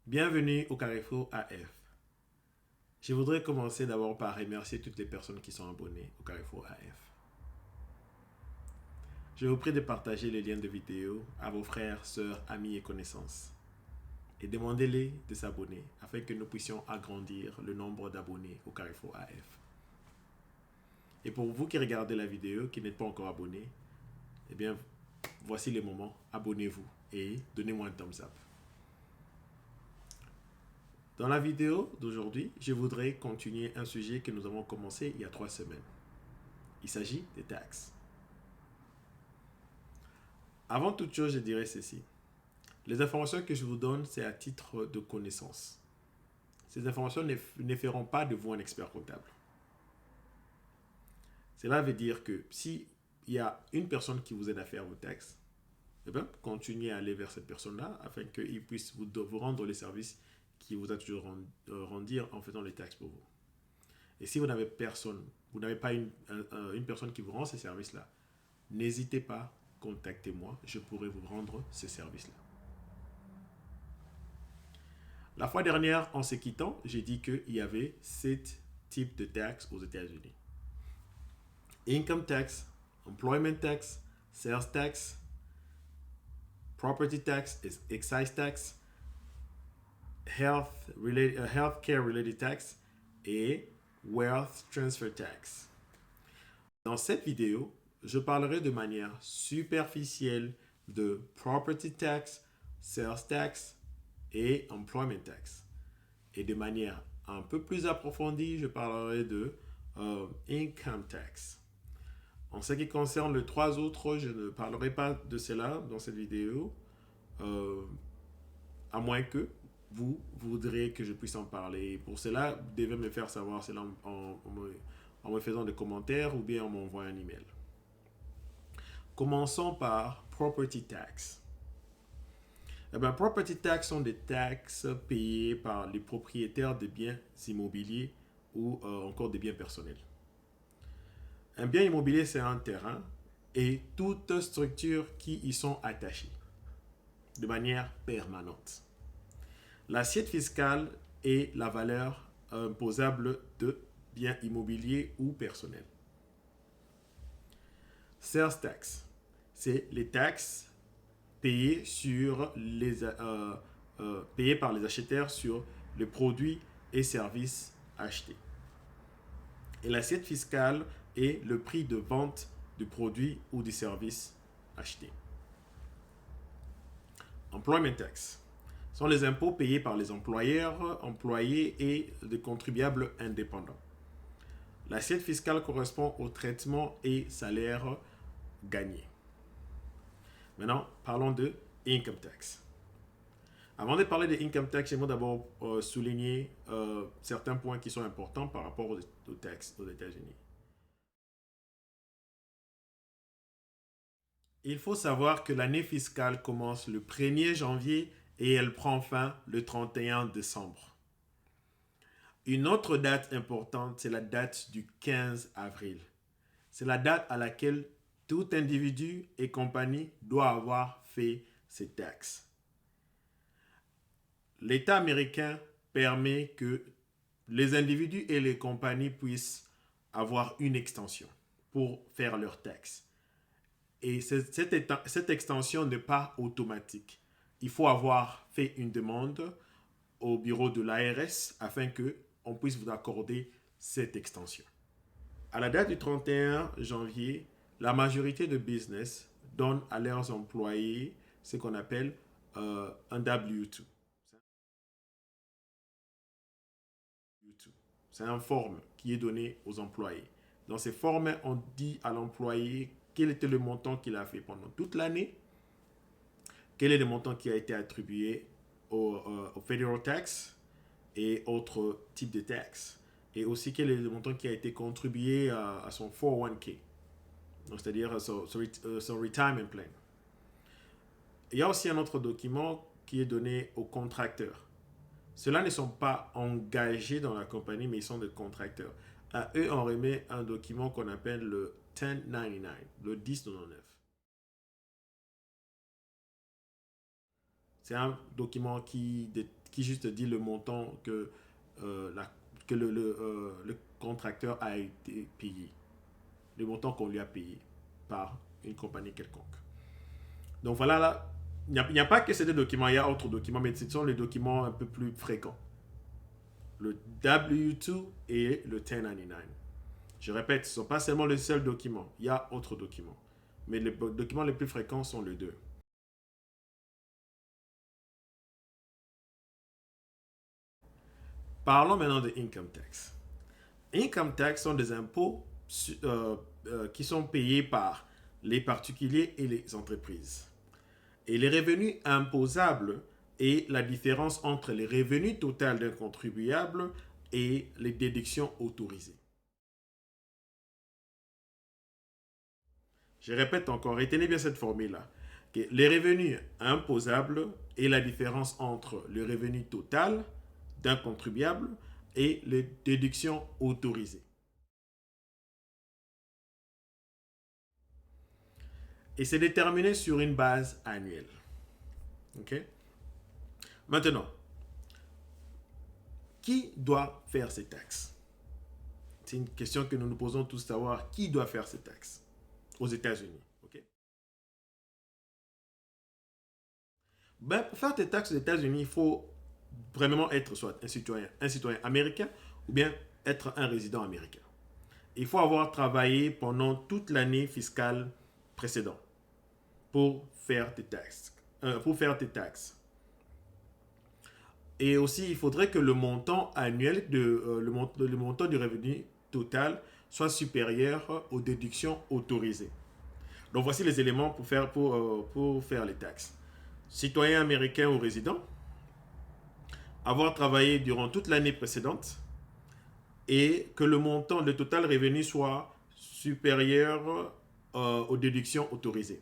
Bienvenue au Carrefour AF. Je voudrais commencer d'abord par remercier toutes les personnes qui sont abonnées au Carrefour AF. Je vous prie de partager les liens de vidéo à vos frères, sœurs, amis et connaissances. Et demandez-les de s'abonner afin que nous puissions agrandir le nombre d'abonnés au Carrefour AF. Et pour vous qui regardez la vidéo, qui n'êtes pas encore abonné, eh bien, voici le moment. Abonnez-vous et donnez-moi un thumbs up. Dans la vidéo d'aujourd'hui, je voudrais continuer un sujet que nous avons commencé il y a 3 semaines. Il s'agit des taxes. Avant toute chose, je dirais ceci. Les informations que je vous donne, c'est à titre de connaissance. Ces informations ne feront pas de vous un expert comptable. Cela veut dire que si il y a une personne qui vous aide à faire vos taxes, eh bien, continuez à aller vers cette personne-là afin qu'il puisse vous rendre les services qui vous a toujours rendu en faisant les taxes pour vous. Et si vous n'avez personne, vous n'avez pas une personne qui vous rend ces services-là, n'hésitez pas, contactez-moi, je pourrai vous rendre ces services-là. La fois dernière, en se quittant, j'ai dit qu'il y avait 7 types de taxes aux États-Unis. Income tax, employment tax, sales tax, property tax, excise tax, healthcare related tax et wealth transfer tax. Dans cette vidéo, je parlerai de manière superficielle de property tax, sales tax et employment tax. Et de manière un peu plus approfondie, je parlerai de income tax. En ce qui concerne les 3 autres, je ne parlerai pas de cela dans cette vidéo, à moins que vous voudrez que je puisse en parler. Pour cela, vous devez me faire savoir cela en me faisant des commentaires ou bien en m'envoyant un email. Commençons par property tax. Eh bien, property tax sont des taxes payées par les propriétaires de biens immobiliers ou encore des biens personnels. Un bien immobilier, c'est un terrain et toute structure qui y sont attachées de manière permanente. L'assiette fiscale est la valeur imposable de biens immobiliers ou personnels. Sales tax, c'est les taxes payées payées par les acheteurs sur les produits et services achetés. Et l'assiette fiscale est le prix de vente du produit ou du service acheté. Employment tax sont les impôts payés par les employeurs, employés et les contribuables indépendants. L'assiette fiscale correspond au traitement et salaire gagnés. Maintenant, parlons de income tax. Avant de parler de income tax, j'aimerais d'abord souligner certains points qui sont importants par rapport aux taxes aux États-Unis. Il faut savoir que l'année fiscale commence le 1er janvier et elle prend fin le 31 décembre. Une autre date importante, c'est la date du 15 avril. C'est la date à laquelle tout individu et compagnie doit avoir fait ses taxes. L'État américain permet que les individus et les compagnies puissent avoir une extension pour faire leurs taxes. Et cette extension n'est pas automatique. Il faut avoir fait une demande au bureau de l'ARS afin qu'on puisse vous accorder cette extension. À la date du 31 janvier, la majorité de business donnent à leurs employés ce qu'on appelle un W2. C'est un forme qui est donné aux employés. Dans ces formes, on dit à l'employé quel était le montant qu'il a fait pendant toute l'année, quel est le montant qui a été attribué au federal tax et autres types de taxes, et aussi quel est le montant qui a été contribué à son 401k, c'est-à-dire son retirement plan. Il y a aussi un autre document qui est donné aux contracteurs. Ceux-là ne sont pas engagés dans la compagnie, mais ils sont des contracteurs. À eux, on remet un document qu'on appelle le 1099, le 1099. C'est un document qui qui juste dit le montant que, le contracteur a été payé, le montant qu'on lui a payé par une compagnie quelconque. Donc voilà, là, il n'y a pas que ces deux documents, il y a d'autres documents, mais ce sont les documents un peu plus fréquents. Le W2 et le 1099. Je répète, ce ne sont pas seulement les seuls documents, il y a d'autres documents. Mais les documents les plus fréquents sont les deux. Parlons maintenant de income tax. Income tax sont des impôts qui sont payés par les particuliers et les entreprises. Et les revenus imposables est la différence entre les revenus totaux d'un contribuable et les déductions autorisées. Je répète encore, retenez bien cette formule-là. Les revenus imposables est la différence entre le revenu total d'un contribuable et les déductions autorisées. Et c'est déterminé sur une base annuelle. OK? Maintenant, qui doit faire ces taxes? C'est une question que nous nous posons tous, savoir qui doit faire ces taxes aux États-Unis. Okay? Ben, pour faire tes taxes aux États-Unis, il faut vraiment être soit un citoyen américain ou bien être un résident américain. Il faut avoir travaillé pendant toute l'année fiscale précédente pour faire tes taxes. Et aussi, il faudrait que le montant annuel, le montant du revenu total soit supérieur aux déductions autorisées. Donc, voici les éléments pour faire les taxes. Citoyen américain ou résident, avoir travaillé durant toute l'année précédente et que le montant, le total revenu soit supérieur aux déductions autorisées.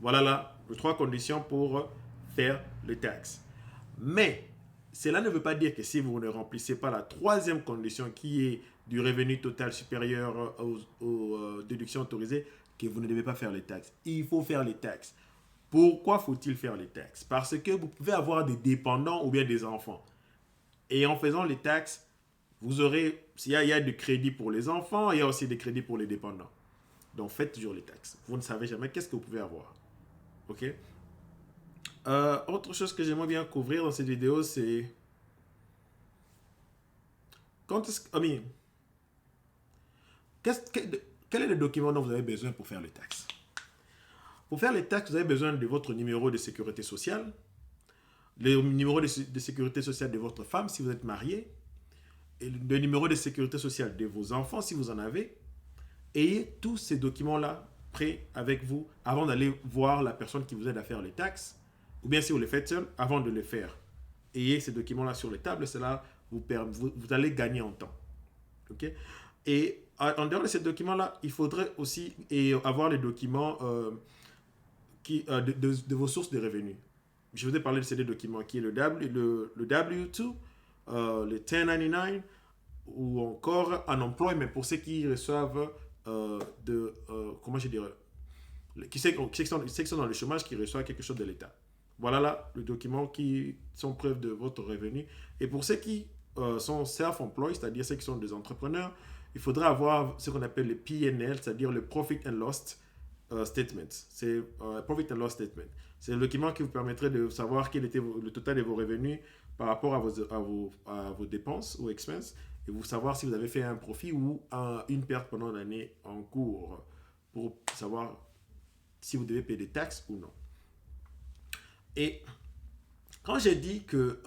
Voilà là les trois conditions pour faire les taxes. Mais cela ne veut pas dire que si vous ne remplissez pas la troisième condition qui est du revenu total supérieur aux déductions autorisées, que vous ne devez pas faire les taxes. Il faut faire les taxes. Pourquoi faut-il faire les taxes? Parce que vous pouvez avoir des dépendants ou bien des enfants. Et en faisant les taxes, vous aurez, il y a du crédit pour les enfants, il y a aussi des crédits pour les dépendants. Donc faites toujours les taxes. Vous ne savez jamais qu'est-ce que vous pouvez avoir. OK? Autre chose que j'aimerais bien couvrir dans cette vidéo, c'est quand est-ce que, quel est le document dont vous avez besoin pour faire les taxes? Pour faire les taxes, vous avez besoin de votre numéro de sécurité sociale, le numéro de sécurité sociale de votre femme si vous êtes marié, et le numéro de sécurité sociale de vos enfants si vous en avez. Ayez tous ces documents-là prêts avec vous avant d'aller voir la personne qui vous aide à faire les taxes, ou bien si vous les faites seul, avant de les faire. Ayez ces documents-là sur les tables, cela vous allez gagner en temps. Okay? Et en dehors de ces documents-là, il faudrait aussi avoir les documents de vos sources de revenus. Je vous ai parlé de ces deux documents qui est le W2, le 1099 ou encore un emploi, mais pour ceux qui reçoivent comment je dirais, qui sont dans le chômage, qui reçoivent quelque chose de l'État. Voilà là le document qui sont preuve de votre revenu. Et pour ceux qui sont self-employed, c'est-à-dire ceux qui sont des entrepreneurs, il faudra avoir ce qu'on appelle le PNL, c'est-à-dire le Profit and Loss Statement. C'est Profit and Loss Statement. C'est le document qui vous permettrait de savoir quel était le total de vos revenus par rapport à vos dépenses ou expenses et vous savoir si vous avez fait un profit ou une perte pendant l'année en cours pour savoir si vous devez payer des taxes ou non. Et quand j'ai dit que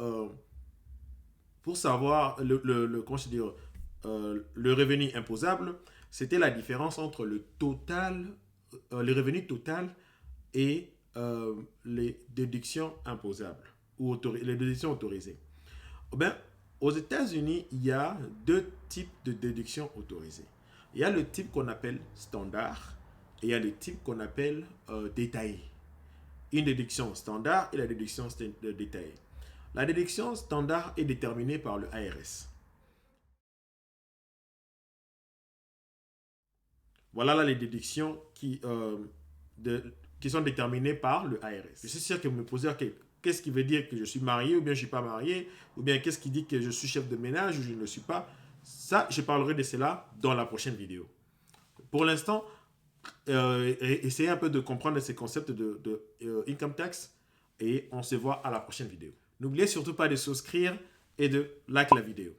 pour savoir le revenu imposable, c'était la différence entre le revenu total et les déductions imposables ou les déductions autorisées. Ben, aux États-Unis, il y a deux types de déductions autorisées. Il y a le type qu'on appelle standard et il y a le type qu'on appelle détaillé. Une déduction standard et la déduction détaillée. La déduction standard est déterminée par le IRS. Voilà là les déductions qui sont déterminées par le IRS. Je suis sûr que vous me posez qu'est-ce qui veut dire que je suis marié ou bien je ne suis pas marié, ou bien qu'est-ce qui dit que je suis chef de ménage ou je ne le suis pas. Ça, je parlerai de cela dans la prochaine vidéo. Pour l'instant, essayez un peu de comprendre ces concepts de income tax et on se voit à la prochaine vidéo. N'oubliez surtout pas de souscrire et de like la vidéo.